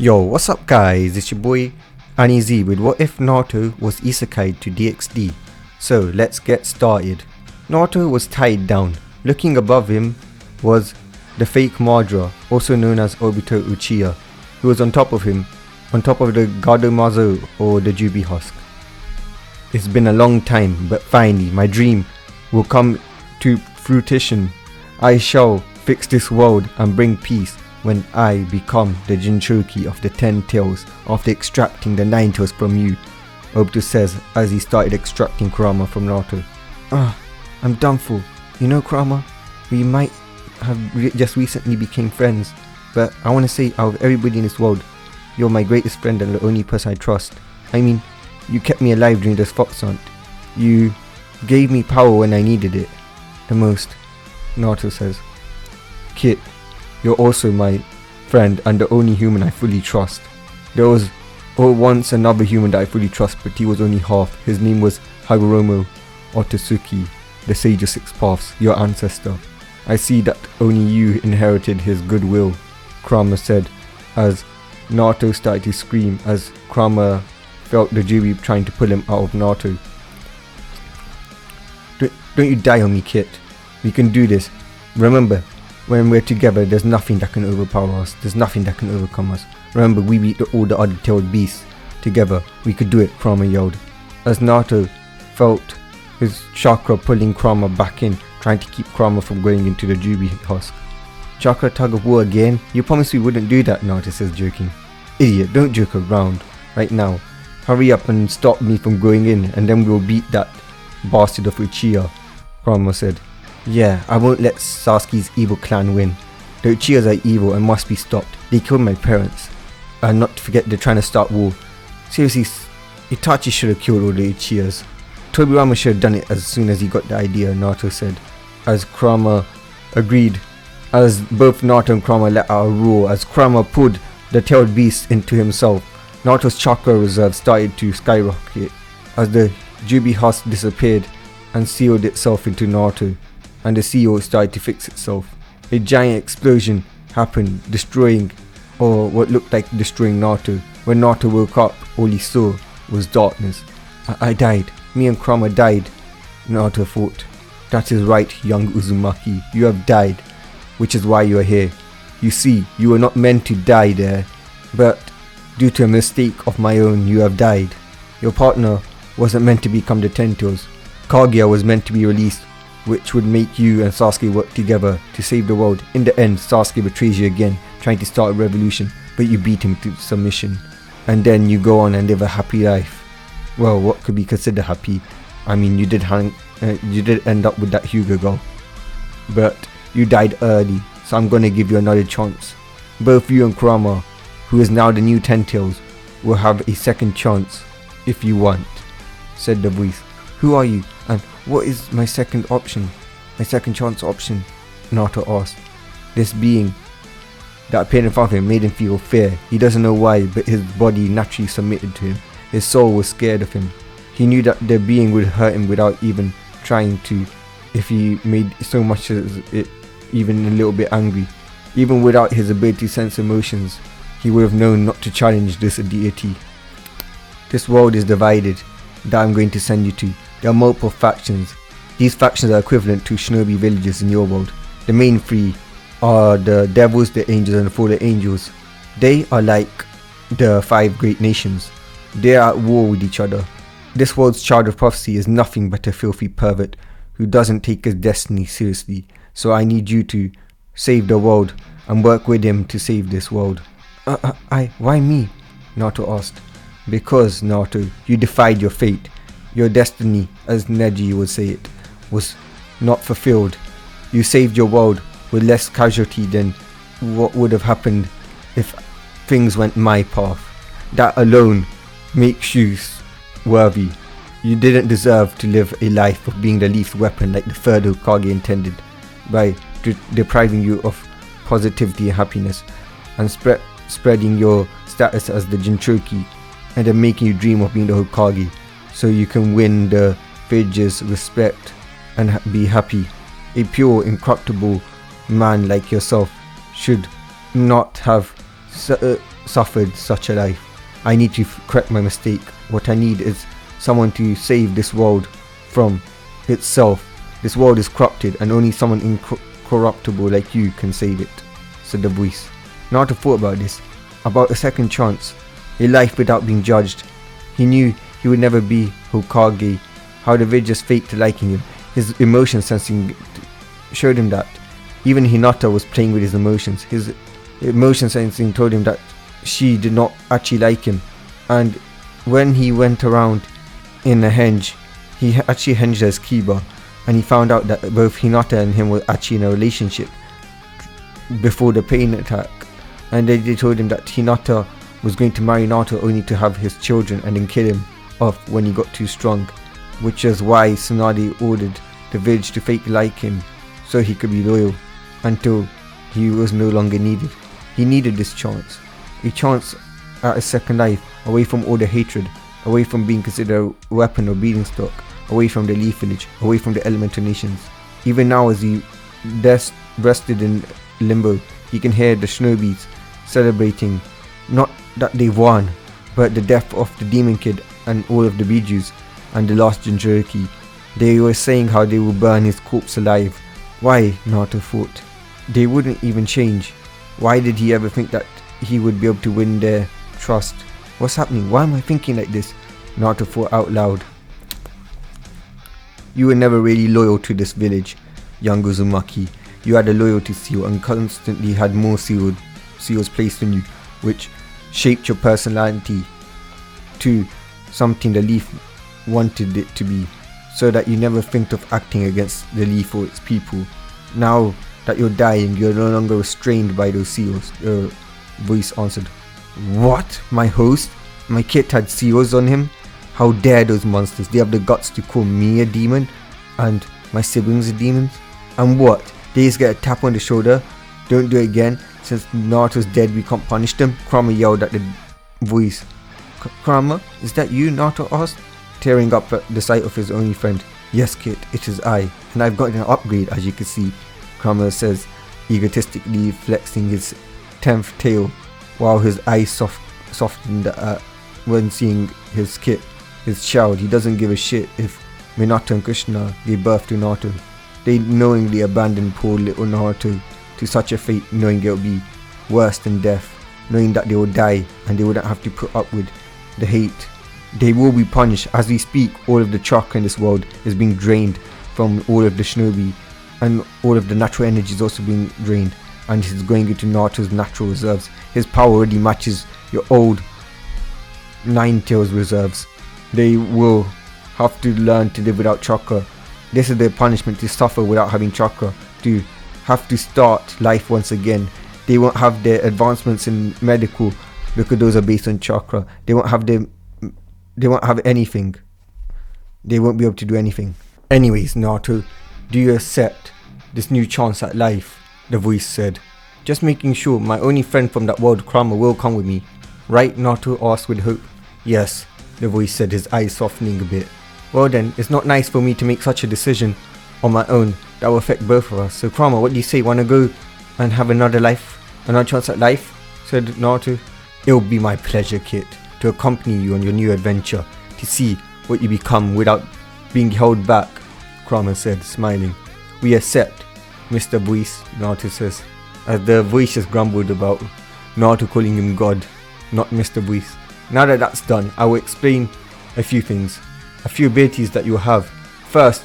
Yo, what's up guys, it's your boy Aniz with What If Naruto was isekai to DxD. So let's get started. Naruto was tied down. Looking above him was the fake Madara, also known as Obito Uchiha, who was on top of him, on top of the Gadomazo or the Jubi husk. It's been a long time, but finally my dream will come to fruition. I shall fix this world and bring peace when I become the Jinchuriki of the 10 tails after extracting the 9 tails from you, Obito says as he started extracting Kurama from Naruto. I'm done for. You know Kurama, we might have just recently became friends, but I want to say out of everybody in this world, you're my greatest friend and the only person I trust. I mean, you kept me alive during this fox hunt. You gave me power when I needed it the most, Naruto says. Kid, you're also my friend and the only human I fully trust. There was once another human that I fully trust, but he was only half. His name was Hagoromo Otsutsuki, the Sage of Six Paths, your ancestor. I see that only you inherited his goodwill, Kurama said as Naruto started to scream as Kurama felt the Jubi trying to pull him out of Naruto. Don't you die on me, Kit. We can do this. Remember, when we're together, there's nothing that can overpower us. There's nothing that can overcome us. Remember, we beat all the other tailed beasts. Together, we could do it, Kurama yelled. As Naruto felt his chakra pulling Kurama back in, trying to keep Kurama from going into the Jubi husk. Chakra tug of war again? You promised we wouldn't do that, Naruto says, joking. Idiot, don't joke around. Right now. Hurry up and stop me from going in, and then we'll beat that bastard of Uchiha, Kurama said. Yeah, I won't let Sasuke's evil clan win. The Uchihas are evil and must be stopped. They killed my parents. And not to forget, they're trying to start war. Seriously, Itachi should have killed all the Uchihas. Tobirama should have done it as soon as he got the idea, Naruto said, as Kurama agreed. As both Naruto and Kurama let out a roar as Kurama pulled the tailed beast into himself. Naruto's chakra reserve started to skyrocket as the Jubi husk disappeared and sealed itself into Naruto, and the seal started to fix itself. A giant explosion happened, destroying, or what looked like destroying Naruto. When Naruto woke up, all he saw was darkness. I died. Me and Kurama died, Naruto thought. That is right, young Uzumaki. You have died, which is why you are here. You see, you were not meant to die there, but due to a mistake of my own, you have died. Your partner wasn't meant to become the Ten Tails. Kaguya was meant to be released, which would make you and Sasuke work together to save the world. In the end, Sasuke betrays you again, trying to start a revolution, but you beat him to submission. And then you go on and live a happy life. Well, what could be considered happy? I mean, you did end up with that Hyuga girl. But you died early, so I'm gonna give you another chance. Both you and Kurama, who is now the new Ten Tails, will have a second chance if you want, said the voice. Who are you, and what is my second option? My second chance option? Naruto asked. This being that appeared in front of him made him feel fear. He doesn't know why, but his body naturally submitted to him. His soul was scared of him. He knew that the being would hurt him without even trying to, if he made so much as it even a little bit angry. Even without his ability to sense emotions, he would have known not to challenge this deity. This world is divided, that I'm going to send you to. There are multiple factions. These factions are equivalent to shinobi villages in your world. The main three are the devils, the angels, and the fallen angels. They are like the 5 great nations. They are at war with each other. This world's child of prophecy is nothing but a filthy pervert who doesn't take his destiny seriously. So I need you to save the world and work with him to save this world. Why me? Naruto asked. Because, Naruto, you defied your fate. Your destiny, as Neji would say it, was not fulfilled. You saved your world with less casualty than what would have happened if things went my path. That alone makes you worthy. You didn't deserve to live a life of being the least weapon like the third Hokage intended, by depriving you of positivity and happiness, and spreading your status as the Jinchuriki, and then making you dream of being the Hokage, so you can win the village's respect and be happy. A pure, incorruptible man like yourself should not have suffered such a life. I need to correct my mistake. What I need is someone to save this world from itself. This world is corrupted and only someone incorruptible like you can save it, said the voice. Naruto thought about this, about a second chance, a life without being judged. He knew he would never be Hokage, how the villagers faked liking him. His emotion sensing showed him that. Even Hinata was playing with his emotions. His emotion sensing told him that she did not actually like him. And when he went around in a henge, he actually henged as Kiba, and he found out that both Hinata and him were actually in a relationship before the pain attack. And they told him that Hinata was going to marry Naruto only to have his children and then kill him off when he got too strong, which is why Tsunade ordered the village to fake like him so he could be loyal until he was no longer needed. He needed this chance, a chance at a second life, away from all the hatred, away from being considered a weapon or breeding stock, away from the Leaf Village, away from the elemental nations. Even now, as he rested in limbo, he can hear the Shinobi's celebrating, not that they've won, but the death of the Demon Kid and all of the Bijus and the last Jinchuriki. They were saying how they will burn his corpse alive. Why, Naruto thought. They wouldn't even change. Why did he ever think that he would be able to win their trust? What's happening? Why am I thinking like this? Naruto thought out loud. You were never really loyal to this village, young Uzumaki. You had a loyalty seal and constantly had more seals placed on you, which shaped your personality to something the Leaf wanted it to be, so that you never think of acting against the Leaf or its people. Now that you're dying, you're no longer restrained by those seals, the voice answered. What? My host? My kid had seals on him? How dare those monsters? They have the guts to call me a demon and my siblings are demons? And what? They just get a tap on the shoulder? Don't do it again. Since Naruto's dead, we can't punish them? Kurama yelled at the voice. Kurama, is that you? Naruto asked, tearing up at the sight of his only friend. Yes, kid, it is I, and I've got an upgrade, as you can see, Kurama says, egotistically flexing his 10th tail, while his eyes softened when seeing his kid, his child. He doesn't give a shit if Minato and Krishna gave birth to Naruto. They knowingly abandoned poor little Naruto to such a fate, knowing it would be worse than death, knowing that they will die and they wouldn't have to put up with the hate. They will be punished. As we speak, all of the chakra in this world is being drained from all of the shinobi, and all of the natural energy is also being drained, and it's going into Naruto's natural reserves. His power already matches your old Nine Tails reserves. They will have to learn to live without chakra. This is their punishment, to suffer without having chakra, to have to start life once again. They won't have their advancements in medical because those are based on chakra. They won't have anything. They won't be able to do anything. Anyways, Naruto, do you accept this new chance at life? The voice said. Just making sure my only friend from that world, Kurama, will come with me. Right? Naruto asked with hope. Yes, the voice said, his eyes softening a bit. Well then, it's not nice for me to make such a decision on my own that will affect both of us. So Kurama, what do you say? Wanna go and have another chance at life? Said Naruto. It'll be my pleasure, kid, to accompany you on your new adventure, to see what you become without being held back, Kurama said, smiling. We accept, Mr. Voice, Naruto says, as the voice just grumbled about Naruto calling him God, not Mr. Voice. Now that that's done, I will explain a few things, a few abilities that you will have. First,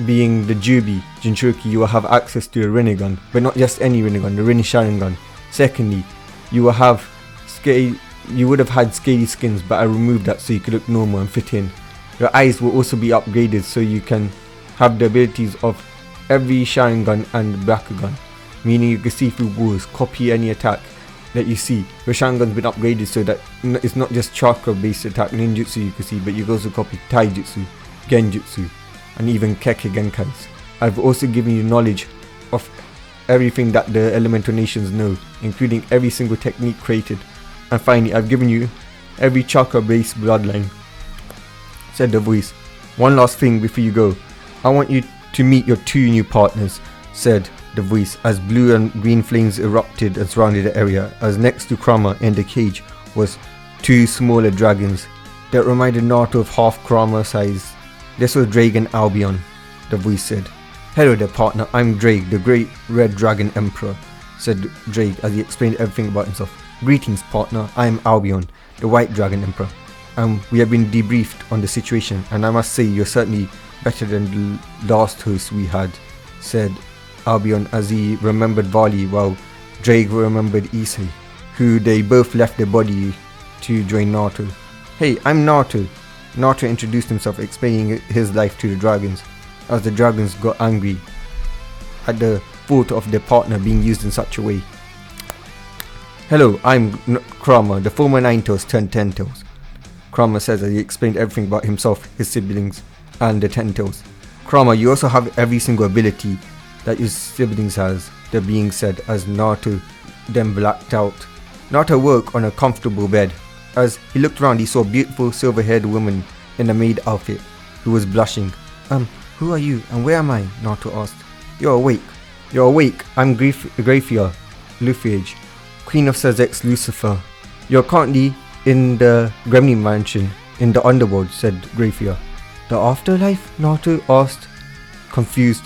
being the Jinchuriki, you will have access to a Rinnegan, but not just any Rinnegan, the Rin Sharingan. Secondly, you would have had scaly skins, but I removed that so you could look normal and fit in. Your eyes will also be upgraded so you can have the abilities of every Sharingan and Bakugan, meaning you can see through walls, copy any attack that you see. Your Sharingan's been upgraded so that it's not just chakra based attack ninjutsu you can see, but you can also copy taijutsu, genjutsu, and even Kekkei Genkais. I've also given you knowledge of everything that the elemental nations know, including every single technique created. And finally, I've given you every chakra based bloodline, said the voice. One last thing before you go, I want you to meet your two new partners, said the voice, as blue and green flames erupted and surrounded the area, as next to Kurama in the cage was two smaller dragons that reminded Naruto of half Kurama size. This was Drake and Albion, the voice said. "Hello there partner, I'm Drake, the great red dragon emperor," said Drake as he explained everything about himself. "Greetings partner, I am Albion, the white dragon emperor. We have been debriefed on the situation, and I must say you're certainly better than the last host we had," said Albion as he remembered Vali while Drake remembered Issei, who they both left their body to join Naruto. "Hey, I'm Naruto." Naruto introduced himself, explaining his life to the dragons, as the dragons got angry at the thought of their partner being used in such a way. "Hello, I'm Kurama, the former Nine Tails turned Ten Tails," Kurama says as he explained everything about himself, his siblings, and the Ten Tails. "Kurama, you also have every single ability that your siblings has," the being said as Naruto then blacked out. Naruto woke on a comfortable bed. As he looked around, he saw a beautiful silver-haired woman in a maid outfit who was blushing. Who are you and where am I?" Naruto asked. You're awake. I'm Graphia, Luffyage, Queen of Sazek's Lucifer. You're currently in the Gremlin Mansion in the underworld," said Graphia. "The afterlife?" Naruto asked, confused.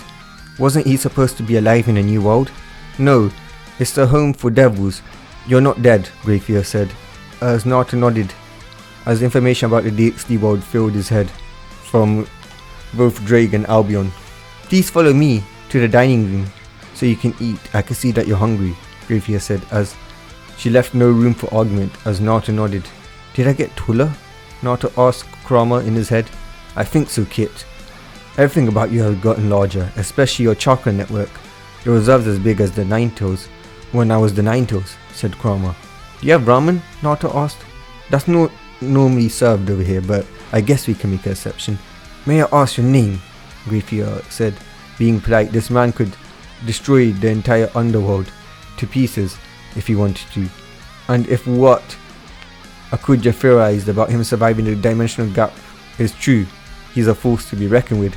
Wasn't he supposed to be alive in a new world? "No, it's the home for devils. You're not dead," Graphia said, as Naruto nodded, as information about the DxD world filled his head from both Drake and Albion. "Please follow me to the dining room so you can eat. I can see that you're hungry," Graphia said, as she left no room for argument as Naruto nodded. "Did I get taller?" Naruto asked Kurama in his head. "I think so, Kit. Everything about you has gotten larger, especially your chakra network. Your reserves as big as the Nine Tails when I was the Nine Tails," said Kurama. "Do you have ramen?" Naruto asked. "That's not normally served over here, but I guess we can make an exception." "May I ask your name?" Graphia said, being polite. This man could destroy the entire underworld to pieces if he wanted to. And if what Akuja theorized about him surviving the dimensional gap is true, he's a force to be reckoned with.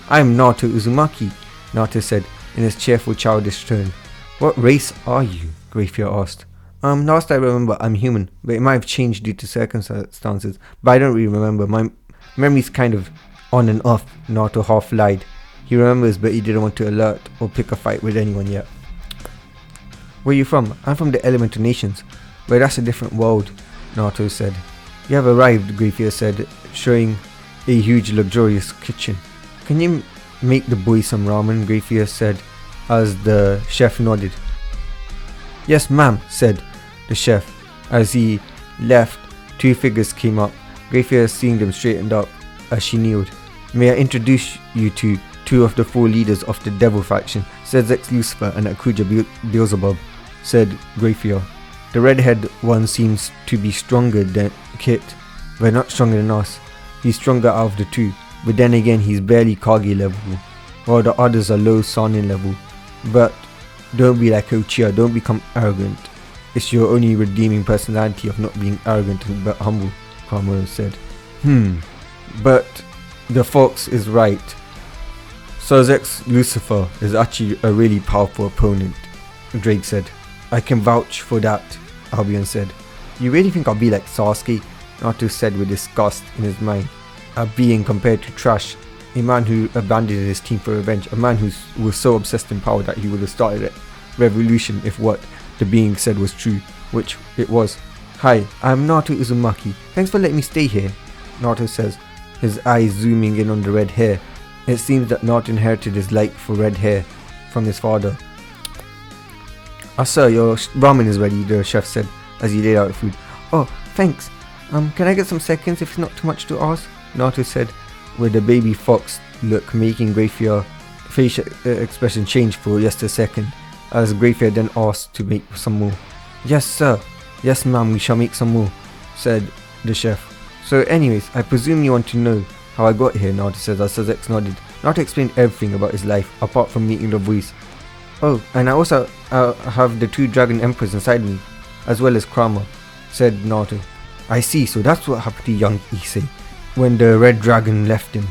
"I'm Naruto Uzumaki," Naruto said in his cheerful childish tone. "What race are you?" Graphia asked. Last I remember, I'm human, but it might have changed due to circumstances, but I don't really remember. My memory's kind of on and off," Naruto half lied. He remembers, but he didn't want to alert or pick a fight with anyone yet. "Where are you from?" "I'm from the Elemental Nations." "But that's a different world," Naruto said. "You have arrived," Graphia said, showing a huge luxurious kitchen. "Can you make the boys some ramen?" Graphia said, as the chef nodded. "Yes ma'am," said the chef. As he left, two figures came up. Graphia, seeing them, straightened up as she kneeled. "May I introduce you to two of the four leaders of the devil faction, Sazek's Lucifer and Akuja Beelzebub," said Graphia. "The red-haired one seems to be stronger than Kit, but not stronger than us. He's stronger out of the two, but then again he's barely Kage level, while the others are low Sanin level. But don't be like Uchiha, don't become arrogant. It's your only redeeming personality of not being arrogant but humble," Kurama said. But the fox is right. Sazek's Lucifer is actually a really powerful opponent," Drake said. "I can vouch for that," Albion said. "You really think I'll be like Sasuke?" Naruto said with disgust in his mind. A being compared to trash, a man who abandoned his team for revenge, a man who was so obsessed in power that he would have started a revolution if what the being said was true, which it was. "Hi, I'm Naruto Uzumaki. Thanks for letting me stay here," Naruto says, his eyes zooming in on the red hair. It seems that Naruto inherited his like for red hair from his father. "Sir, your ramen is ready," the chef said as he laid out the food. "Oh, thanks. Can I get some seconds if it's not too much to ask?" Naruto said with a baby fox look, making Graphia's facial expression change for just a second, as Graphia then asked to make some more. "Yes, sir. Yes, ma'am, we shall make some more," said the chef. "So anyways, I presume you want to know how I got here," Naruto says as Sazek nodded. Naruto explained everything about his life, apart from meeting the voice. "Oh, and I also have the two dragon emperors inside me, as well as Kurama," said Naruto. "I see, so that's what happened to young Issei when the red dragon left him.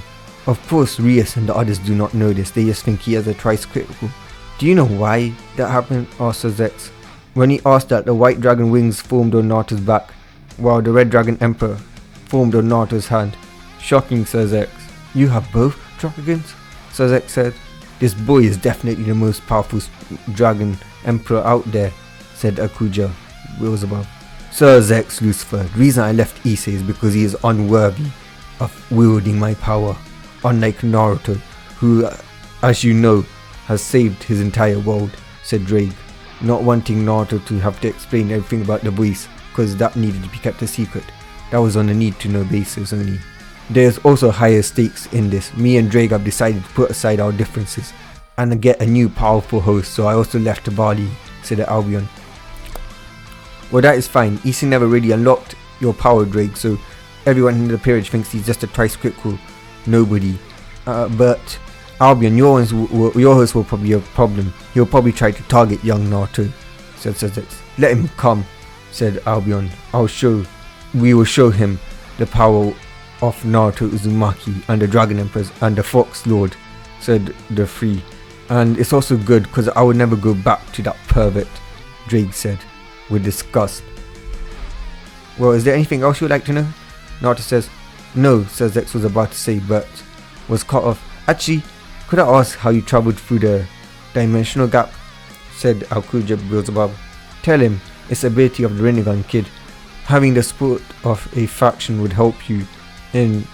Of course, Rias and the others do not know this, they just think he has a thrice critical." "Do you know why that happened?" asked Sazek. When he asked that, the white dragon wings formed on Naruto's back, while the Red Dragon Emperor formed on Naruto's hand, shocking Sir Zex. "You have both dragons?" Sir Zex said. "This boy is definitely the most powerful dragon emperor out there," said Akuja Beelzebub. "Sir Zex Lucifer, the reason I left Issei is because he is unworthy of wielding my power, unlike Naruto, who, as you know, has saved his entire world," said Drake, not wanting Naruto to have to explain everything about the voice, because that needed to be kept a secret. That was on a need-to-know basis only. "There's also higher stakes in this. Me and Drake have decided to put aside our differences and get a new powerful host, so I also left Bali," said Albion. "Well, that is fine. Issei never really unlocked your power, Drake, so everyone in the peerage thinks he's just a twice-critical nobody. But Albion, your host will probably have a problem. He'll probably try to target young Naruto," said Sazek. "Let him come," said Albion. We will show him the power of Naruto Uzumaki and the Dragon Emperors and the Fox Lord," said the three. "And it's also good because I would never go back to that pervert," Drake said with disgust. "Well, is there anything else you'd like to know?" Naruto says. "No," Sazek was about to say, but was cut off. "Actually, could I ask how you traveled through the dimensional gap?" said Akuja Beelzebub. "Tell him it's the ability of the Rinnegan kid. Having the support of a faction would help you in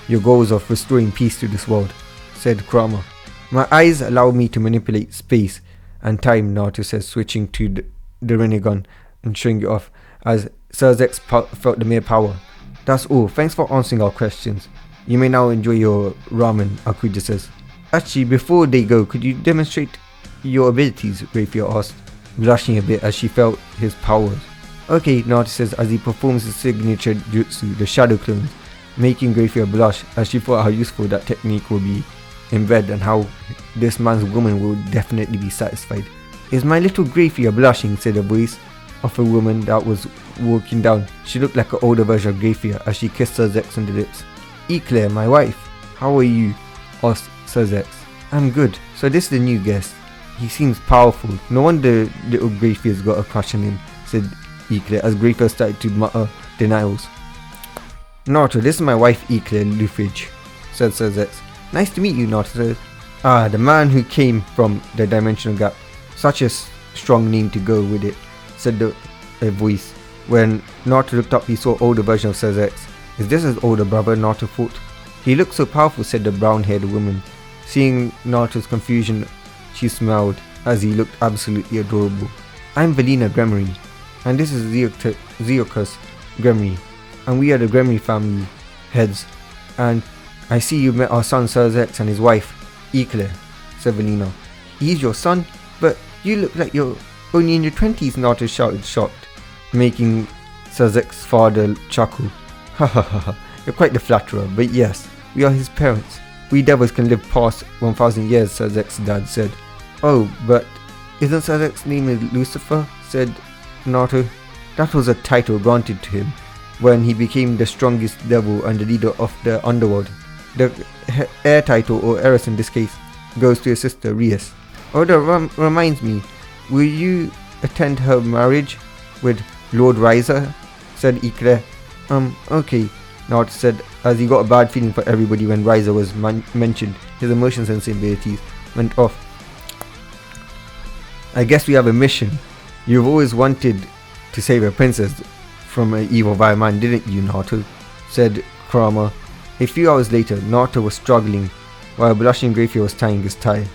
your goals of restoring peace to this world," said Kurama. "My eyes allow me to manipulate space and time," Naruto says, switching to the Rinnegan and showing it off as Sir Zex felt the mere power. "That's all. Thanks for answering our questions. You may now enjoy your ramen," Akuja says. "Actually, before they go, could you demonstrate your abilities?" Raphael asked, blushing a bit as she felt his powers. "Okay," Naruto says as he performs his signature jutsu, the Shadow Clones, making Grayfia blush as she thought how useful that technique will be in bed and how this man's woman will definitely be satisfied. "Is my little Grayfia blushing?" said a voice of a woman that was walking down. She looked like an older version of Grayfia as she kissed Sir Zex on the lips. "Eclair, my wife, how are you?" asked Sir Zex. "I'm good. So this is the new guest. He seems powerful. No wonder little Grayfia's got a crush on him," said Eclair as Grayfia started to mutter denials. "Naruto, this is my wife Eclair Luffridge," said Sir Zex. "Nice to meet you, Naruto." "Ah, the man who came from the dimensional gap. Such a strong name to go with it," said a voice. When Naruto looked up, he saw older version of Sir Zex. "Is this his older brother?" Naruto thought. "He looks so powerful," said the brown-haired woman. Seeing Naruto's confusion, she smiled as he looked absolutely adorable. "I'm Velina Gremory, and this is Zeokus Gremory, and we are the Gremory family heads. And I see you met our son Sir Zex and his wife, Eclair," said Velina. "He's your son? But you look like you're only in your 20s, Naruto shouted, shocked, making Sir Zex's father chuckle. "Ha ha ha ha, you're quite the flatterer, but yes, we are his parents. We devils can live past 1,000 years, Sir Zex's dad said. "Oh, but isn't Sir Zex's name Lucifer?" said Naruto. "That was a title granted to him when he became the strongest devil and the leader of the underworld. The heir title, or heiress in this case, goes to his sister Rias. Oh, that reminds me, will you attend her marriage with Lord Riser?" said Eclair. Okay," Naruto said as he got a bad feeling for everybody when Riser was mentioned. His emotion sensibilities went off. "I guess we have a mission. You've always wanted to save a princess from an evil vile man, didn't you, Naruto?" said Kurama. A few hours later, Naruto was struggling while blushing Grayfia was tying his tie,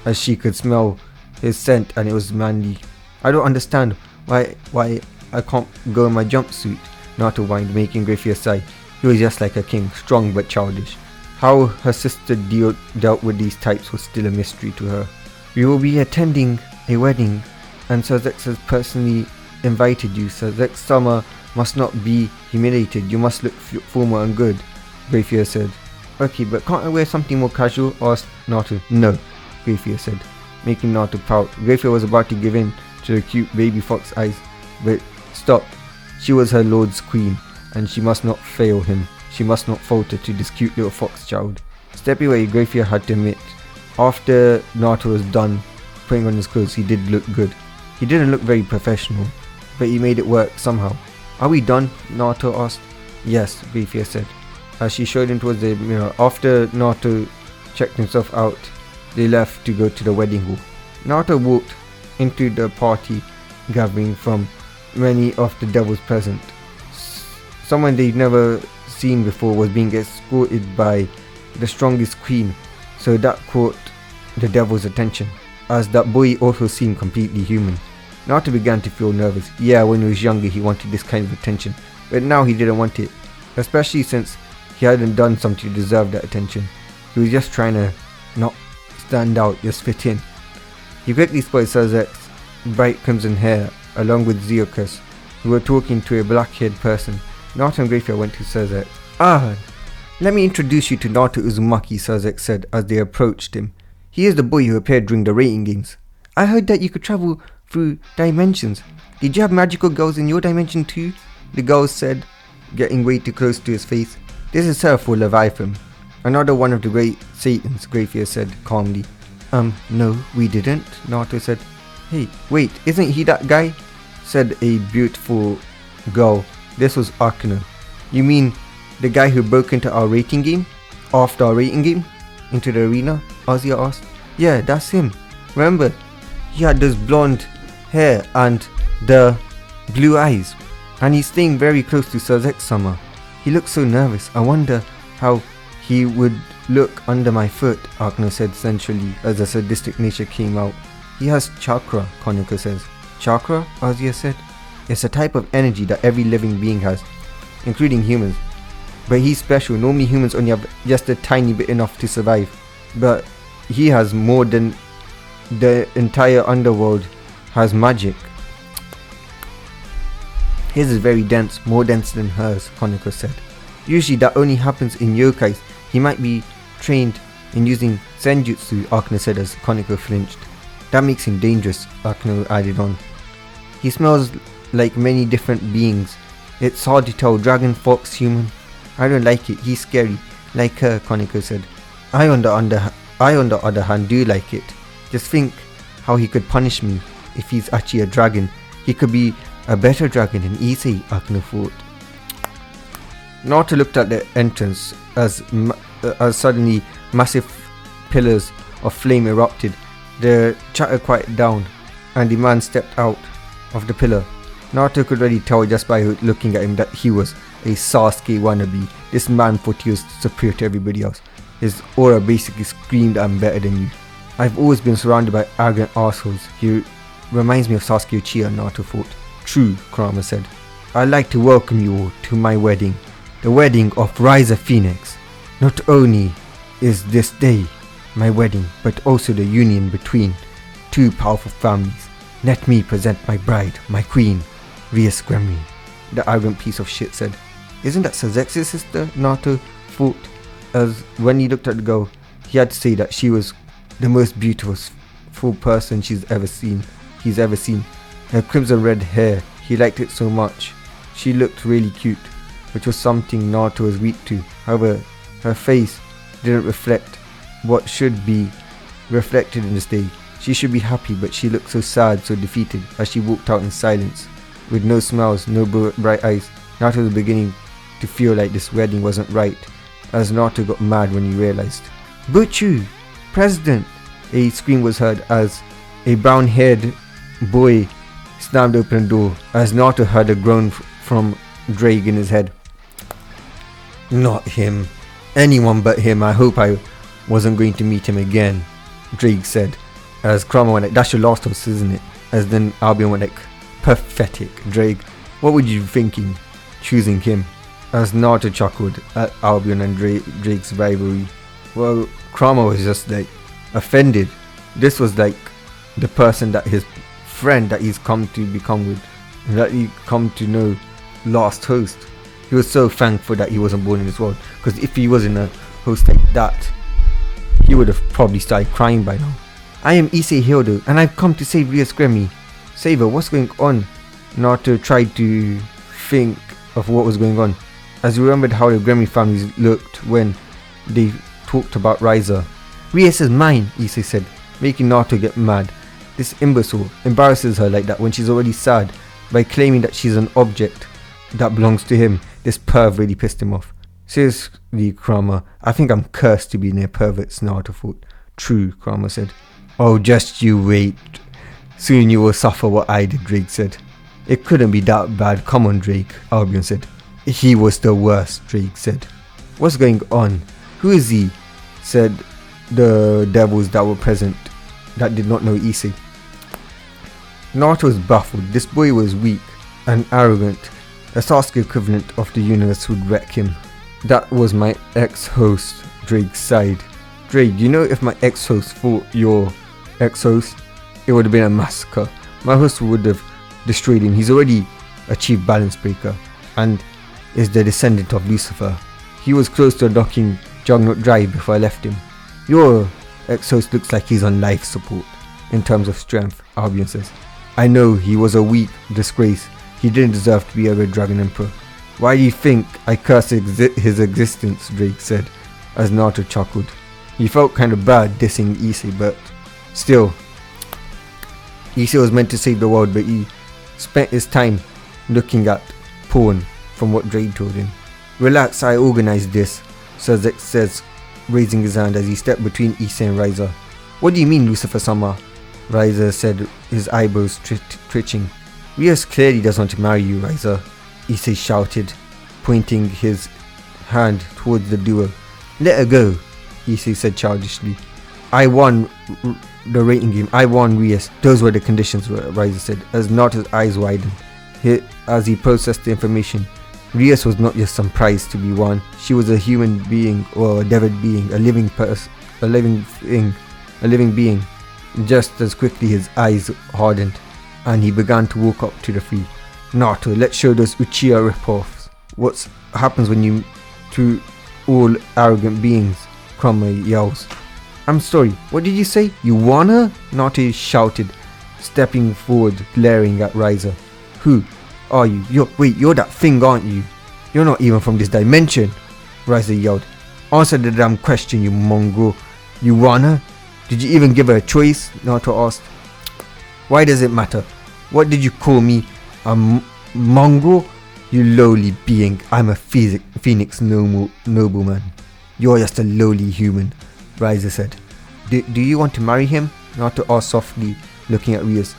as she could smell his scent and it was manly. "I don't understand why I can't go in my jumpsuit," Naruto whined, making Grayfia sigh. He was just like a king, strong but childish. How her sister dealt with these types was still a mystery to her. "We will be attending a wedding, and Sir Zex has personally invited you. Sir Zex Summer must not be humiliated. You must look formal and good," Grayfia said. "Okay, but can't I wear something more casual?" asked Naruto. "No," Grayfia said, making Naruto pout. Grayfia was about to give in to the cute baby fox eyes, but stopped. She was her lord's queen, and she must not fail him. She must not falter to this cute little fox child. Stepping away, Grayfia had to admit, after Naruto was done putting on his clothes, he did look good. He didn't look very professional, but he made it work somehow. Are we done? Naruto asked. Yes, Rias said, as she showed him towards the mirror. After Naruto checked himself out, they left to go to the wedding hall. Naruto walked into the party gathering from many of the devils present. Someone they'd never seen before was being escorted by the strongest queen, so that caught the devil's attention, as that boy also seemed completely human. Naruto began to feel nervous. Yeah, when he was younger he wanted this kind of attention, but now he didn't want it, especially since he hadn't done something to deserve that attention. He was just trying to not stand out, just fit in. He quickly spotted Sazek's bright crimson hair along with Ziokas, who were talking to a black-haired person. Naruto and Grafia went to Sazek. Ah, let me introduce you to Naruto Uzumaki, Sazek said as they approached him. He is the boy who appeared during the rating games. I heard that you could travel through dimensions. Did you have magical girls in your dimension too? The girl said, getting way too close to his face. This is Sir for Leviathan, another one of the great Satans, Grafia said calmly. No, we didn't, Naruto said. Hey, wait, isn't he that guy? Said a beautiful girl. This was Akino. You mean the guy who broke into our rating game? After our rating game? Into the arena? Azia asked. Yeah, that's him. Remember, he had this blonde hair and the blue eyes. And he's staying very close to Sazek-sama. He looks so nervous. I wonder how he would look under my foot, Akino said sensually as a sadistic nature came out. He has chakra, Konoko says. Chakra? Azia said. It's a type of energy that every living being has, including humans. But he's special. Normally humans only have just a tiny bit enough to survive. But he has more than the entire underworld has magic. His is very dense, more dense than hers, Konoko said. Usually that only happens in yokais. He might be trained in using senjutsu, Akino said as Konoko flinched. That makes him dangerous, Akino added on. He smells like many different beings. It's hard to tell, dragon, fox, human. I don't like it, he's scary. Like her, Konoko said. I on the other hand do like it. Just think how he could punish me if he's actually a dragon. He could be a better dragon than Issei, Akino thought. Naruto looked at the entrance as suddenly massive pillars of flame erupted. The chatter quieted down and the man stepped out of the pillar. Naruto could already tell just by looking at him that he was a Sasuke wannabe. This man thought he was superior to everybody else. His aura basically screamed, I'm better than you. I've always been surrounded by arrogant assholes. He reminds me of Sasuke Uchiha, Naruto thought. True, Kurama said. I'd like to welcome you all to my wedding. The wedding of Rise of Phoenix. Not only is this day my wedding, but also the union between two powerful families. Let me present my bride, my queen, Rias Gremlin, the arrogant piece of shit said. Isn't that Sazek's sister? Naruto thought, as when he looked at the girl, he had to say that she was the most beautiful person he's ever seen. Her crimson red hair, he liked it so much. She looked really cute, which was something Naruto was weak to. However, her face didn't reflect what should be reflected in this day. She should be happy, but she looked so sad, so defeated as she walked out in silence. With no smiles, no bright eyes, Naruto was beginning to feel like this wedding wasn't right, as Naruto got mad when he realized. Butchu! President! A scream was heard as a brown-haired boy slammed open the door, as Naruto heard a groan from Drake in his head. Not him. Anyone but him. I hope I wasn't going to meet him again, Drake said, as Kurama went like, that's your last host, isn't it? As then Albion went like, pathetic, Drake. What were you thinking, choosing him? As Naruto chuckled at Albion and Drake's rivalry. Well, Kurama was just like, offended. This was like the person that his friend that he's come to become with, that he come to know, last host. He was so thankful that he wasn't born in this world, because if he was in a host like that, he would have probably started crying by now. I am Issei Hildo, and I've come to save Rias Gremlin. Save her, what's going on? Naruto tried to think of what was going on, as he remembered how the Gremlin families looked when they talked about Riza. Rias is mine, Issei said, making Naruto get mad. This imbecile embarrasses her like that when she's already sad by claiming that she's an object. that belongs to him. This perv really pissed him off. Seriously, Kurama, I think I'm cursed to be near perverts, Naruto thought. True, Kurama said. Oh, just you wait. Soon you will suffer what I did, Drake said. It couldn't be that bad, come on Drake, Albion said. He was the worst, Drake said. What's going on? Who is he? Said the devils that were present that did not know Issei. Naruto was baffled. This boy was weak and arrogant. A Sasuke equivalent of the universe would wreck him. That was my ex-host, Drake sighed. Drake, you know if my ex-host fought your ex-host, it would have been a massacre. My host would have destroyed him. He's already a chief balance breaker and is the descendant of Lucifer. He was close to unlocking Juggernaut Drive before I left him. Your ex-host looks like he's on life support in terms of strength, Albion says. I know, he was a weak disgrace. He didn't deserve to be a Red Dragon Emperor. Why do you think I curse his existence, Drake said, as Naruto chuckled. He felt kind of bad dissing Issei, but still. Issei was meant to save the world, but he spent his time looking at porn, from what Drake told him. Relax, I organized this, Sazek says, raising his hand as he stepped between Issei and Riza. What do you mean, Lucifer-sama? Riza said, his eyebrows twitching. Rias clearly does want to marry you, Riza, Issei shouted, pointing his hand towards the duo. Let her go, Issei said childishly. I won the rating game. I won Rias. Those were the conditions, Riza said, as Naruto's eyes widened. As he processed the information, Rias was not just some prize to be won. She was a human being, or a devil being, a living being. Just as quickly his eyes hardened, and he began to walk up to the three. Naruto, let's show those Uchiha ripoffs what happens when you to all arrogant beings, Kurama yells. I'm sorry, what did you say? You won her? Naruto shouted, stepping forward, glaring at Riza. Who are you? You're that thing, aren't you? You're not even from this dimension, Riza yelled. Answer the damn question, you mongrel. You won her? Did you even give her a choice? Naruto asked. Why does it matter? What did you call me? A mongrel? You lowly being. I'm a phoenix nobleman. You're just a lowly human, Riza said. Do you want to marry him? Naruto asked softly, looking at Rias,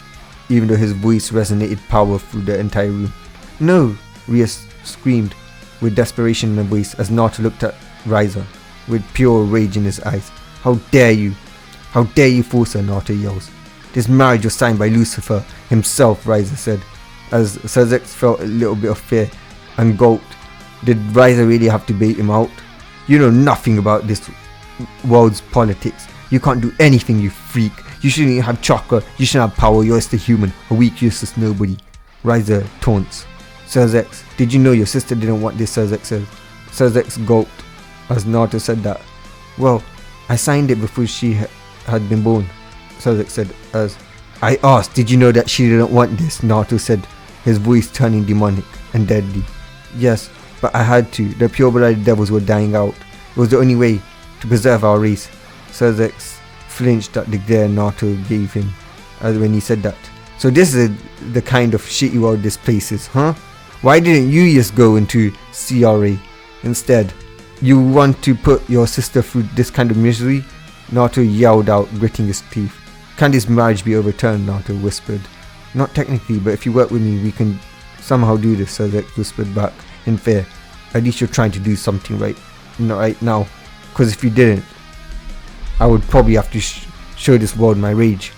even though his voice resonated power through the entire room. No, Rias screamed with desperation in her voice as Naruto looked at Riza with pure rage in his eyes. How dare you? How dare you force her, Naruto yells. This marriage was signed by Lucifer himself, Riza said, as Sazek felt a little bit of fear and gulped. Did Riza really have to bait him out? You know nothing about this world's politics. You can't do anything, you freak. You shouldn't even have chakra. You shouldn't have power. You're just a human, a weak, useless nobody. Riza taunts. Sazek, did you know your sister didn't want this? Sazek says. Sazek gulped as Naruto said that. Well, I signed it before she had been born, Sazek said, as I asked, did you know that she didn't want this? Naruto said, his voice turning demonic and deadly. Yes, but I had to. The pure-blooded devils were dying out. It was the only way to preserve our race. Sazek flinched at the glare Naruto gave him as when he said that. So this is the kind of shitty world this place is, huh? Why didn't you just go into CRA instead? You want to put your sister through this kind of misery? Naruto yelled out, gritting his teeth. Can this marriage be overturned? Naruto whispered. Not technically, but if you work with me, we can somehow do this, Sazek whispered back in fear. At least you're trying to do something right now. Because if you didn't, I would probably have to show this world my rage,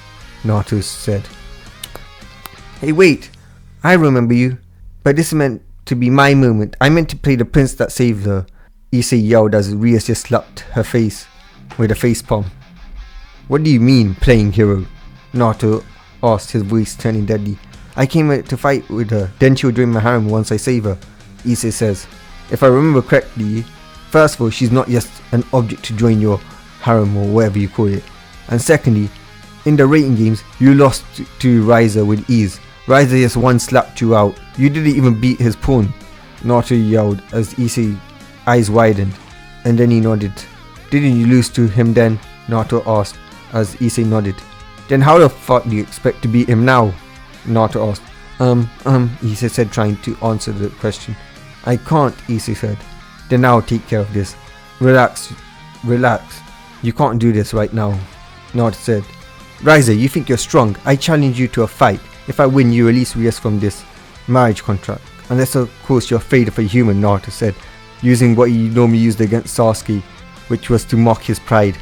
Naruto said. Hey wait, I remember you. But this is meant to be my moment. I meant to play the prince that saved her, Issei yelled as Rias just slapped her face with a facepalm. What do you mean, playing hero? Naruto asked, his voice turning deadly. I came here to fight with her, then she will join my harem once I save her, Issei says. If I remember correctly, first of all, she's not just an object to join your harem or whatever you call it. And secondly, in the rating games, you lost to Riza with ease. Riza just one slapped you out. You didn't even beat his pawn, Naruto yelled as Issei's eyes widened, and then he nodded. Didn't you lose to him then? Naruto asked as Issei nodded. Then how the fuck do you expect to beat him now? Naruto asked. Issei said, trying to answer the question. I can't, Issei said. Then I'll take care of this. Relax. You can't do this right now, Naruto said. Riza, you think you're strong? I challenge you to a fight. If I win, you release Rias from this marriage contract. Unless of course you're afraid of a human, Naruto said, using what he normally used against Sasuke, which was to mock his pride,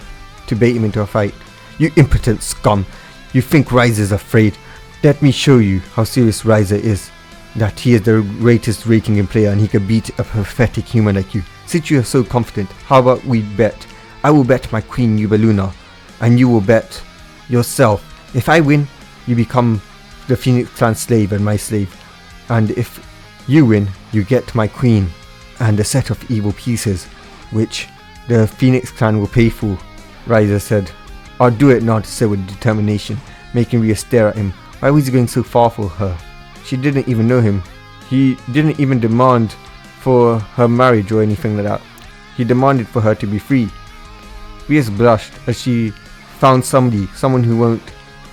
to bait him into a fight. You impotent scum. You think Riza is afraid? Let me show you how serious Riza is. That he is the greatest raking player and he can beat a pathetic human like you. Since you are so confident, how about we bet? I will bet my queen Yuba Luna, and you will bet yourself. If I win, you become the Phoenix Clan slave and my slave. And if you win, you get my queen and a set of evil pieces, which the Phoenix Clan will pay for, Riza said. I'll do it, Naruto said with determination, making Ria stare at him. Why was he going so far for her? She didn't even know him. He didn't even demand for her marriage or anything like that. He demanded for her to be free. Rias blushed as she found someone who won't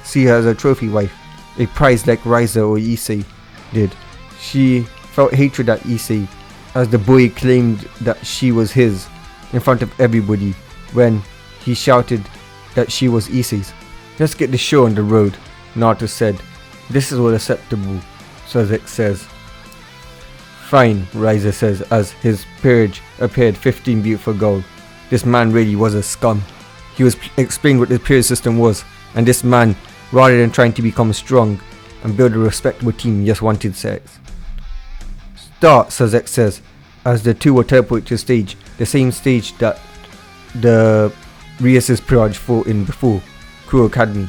see her as a trophy wife, a prize like Riza or Issei did. She felt hatred at Issei as the boy claimed that she was his in front of everybody when he shouted that she was Issei's. Let's get the show on the road, Naruto said. This is all acceptable, Sasuke says. Fine, Riza says as his peerage appeared 15 beautiful gold. This man really was a scum. He was explaining what the peerage system was, and this man, rather than trying to become strong and build a respectable team, just wanted sex. Start, Sasuke says, as the two were teleported to a stage, the same stage that the Rias' peerage fought in before, Kuro Academy.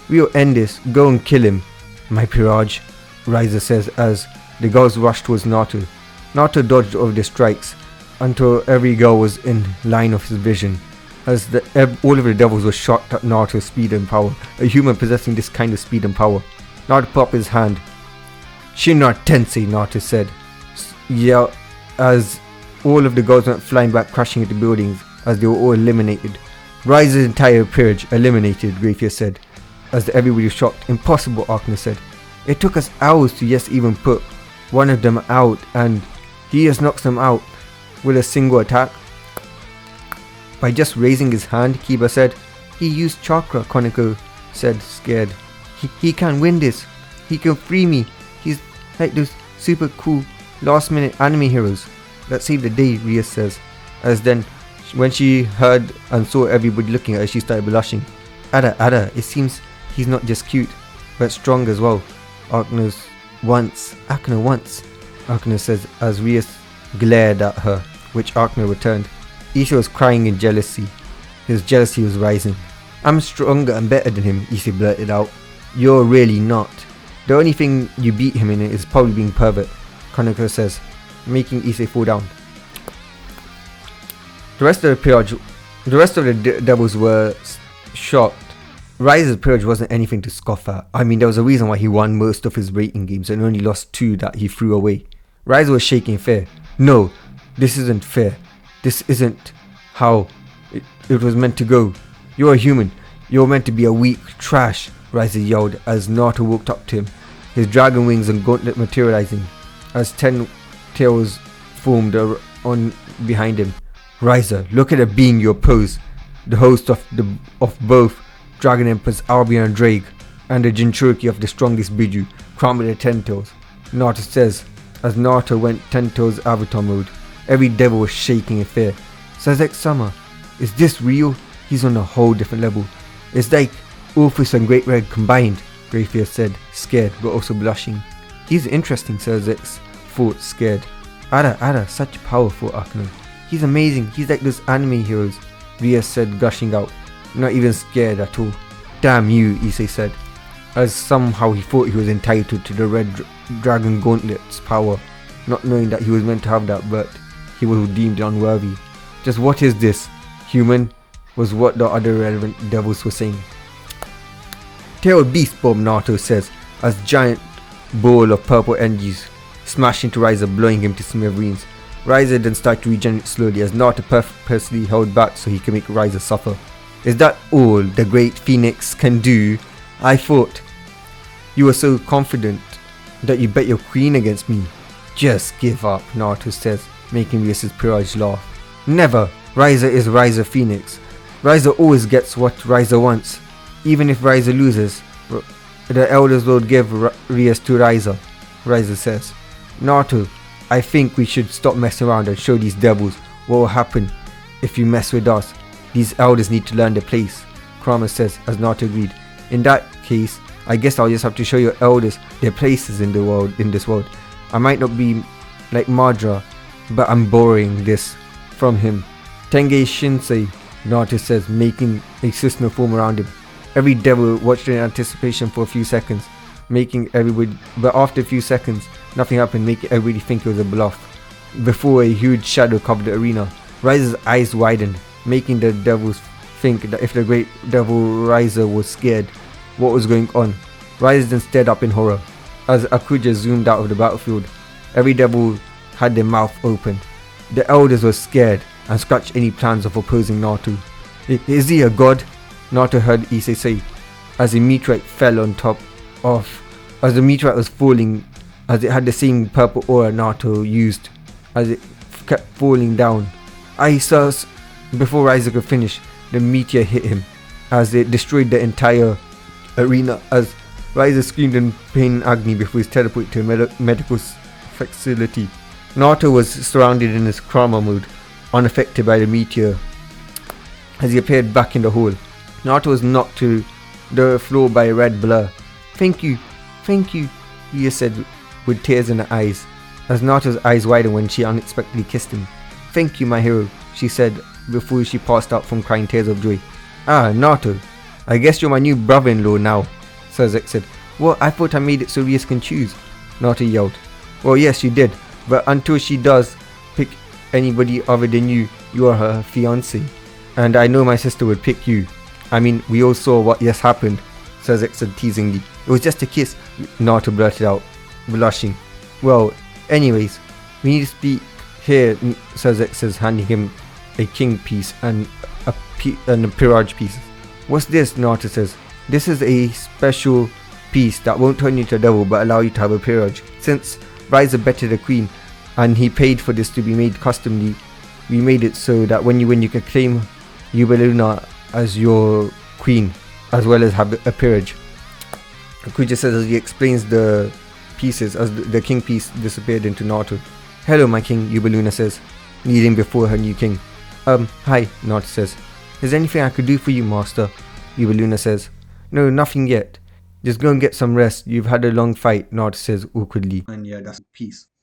We'll end this, go and kill him, my peerage, Riza says as the girls rushed towards Naruto. Naruto dodged over the strikes until every girl was in line of his vision, as all of the devils were shocked at Naruto's speed and power, a human possessing this kind of speed and power. Naruto put up his hand. Shinra Tensei, Naruto said. Yeah, as all of the girls went flying back, crashing into buildings as they were all eliminated. Rise's entire peerage eliminated, Grafia said, as everybody was shocked. Impossible, Arkana said. It took us hours to just even put one of them out, and he just knocks them out with a single attack. By just raising his hand, Kiba said. He used chakra, Koneko said, scared. He can win this. He can free me. He's like those super cool last minute anime heroes that save the day, Rias says. As then, when she heard and saw everybody looking at her, she started blushing. Ada, it seems he's not just cute, but strong as well. Akana once, Akana says as Rias glared at her, which Akana returned. Issei was crying in jealousy. His jealousy was rising. I'm stronger and better than him, Issei blurted out. You're really not. The only thing you beat him in is probably being pervert, Koneko says, making Issei fall down. The rest of the devils were shocked. Rise's peerage wasn't anything to scoff at. I mean, there was a reason why he won most of his rating games and only lost 2 that he threw away. Rise was shaking fear. No, this isn't fair. This isn't how it was meant to go. You're a human. You're meant to be a weak trash, Rise yelled as Naruto walked up to him, his dragon wings and gauntlet materializing as 10 tails formed on behind him. Riser, look at the being you oppose, the host of both Dragon Emperors Albion and Drake, and the Jinchuriki of the strongest Biju, crowned with the 10 tails. Naruto says, as Naruto went 10 tails avatar mode. Every devil was shaking in fear. Sasuke-sama, is this real? He's on a whole different level. It's like Orpheus and Great Red combined, Grafia said, scared but also blushing. He's interesting, Sasuke's thought, scared. Ada, such powerful Akano. He's amazing, he's like those anime heroes, Ria said, gushing out, not even scared at all. Damn you, Issei said, as somehow he thought he was entitled to the Red Dragon Gauntlet's power, not knowing that he was meant to have that, but he was deemed unworthy. Just what is this? Human? Was what the other relevant devils were saying. Tailed Beast Bomb, Naruto says, as giant ball of purple energies smashed into Riser, blowing him to smithereens. Riser then started to regenerate slowly as Naruto purposely held back so he could make Riser suffer. Is that all the great Phoenix can do? I thought you were so confident that you bet your queen against me. Just give up, Naruto says, making Rias' peerage laugh. Never! Riser is Riser Phoenix. Riser always gets what Riser wants. Even if Riser loses, the elders will give Rias to Riser, Riser says. Naruto, I think we should stop messing around and show these devils what will happen if you mess with us. These elders need to learn their place, Kurama says as Naruto agreed. In that case, I guess I'll just have to show your elders their places in this world. I might not be like Madara, but I'm borrowing this from him. Tenge Shinsei, Naruto says, making a Susanoo form around him. Every devil watched in anticipation for a few seconds, but after a few seconds, nothing happened, making everybody think it was a bluff. Before a huge shadow covered the arena, Riser's eyes widened, making the devils think that if the great devil Riser was scared, what was going on. Riser then stared up in horror as Akuja zoomed out of the battlefield. Every devil had their mouth open. The elders were scared and scratched any plans of opposing Naruto. Is he a god? Naruto heard Issei say as a meteorite fell on top of. As the meteorite was falling, as it had the same purple aura Naruto used, as it kept falling down. Before Riser could finish, the meteor hit him as it destroyed the entire arena as Riser screamed in pain and agony before he was teleported to a medical facility. Naruto was surrounded in his Kurama mode, unaffected by the meteor, as he appeared back in the hall. Naruto was knocked to the floor by a red blur. Thank you, Ria said with tears in her eyes, as Naruto's eyes widened when she unexpectedly kissed him. Thank you, my hero, she said before she passed out from crying tears of joy. Ah, Naruto, I guess you're my new brother-in-law now, Sazek said. Well, I thought I made it so Rias can choose, Naruto yelled. Well, yes, you did, but until she does pick anybody other than you, you are her fiancé. And I know my sister would pick you. I mean, we all saw what just happened, Sazek said teasingly. It was just a kiss, Naruto blurted out, blushing. Well, anyways, we need to speak here, Sazek says, handing him a king piece and a peerage piece. What's this? Naruto says. This is a special piece that won't turn you into a devil but allow you to have a peerage. Since Riser betted the queen and he paid for this to be made customly, we made it so that when you win you can claim Yuba as your queen as well as have a peerage. Kuja says as he explains the pieces as the king piece disappeared into Naruto. Hello my king, Yuba says, kneeling before her new king. Hi, Naruto says. Is there anything I could do for you, master? Yuba says. No, nothing yet. Just go and get some rest. You've had a long fight, Naruto says awkwardly. And yeah, that's peace.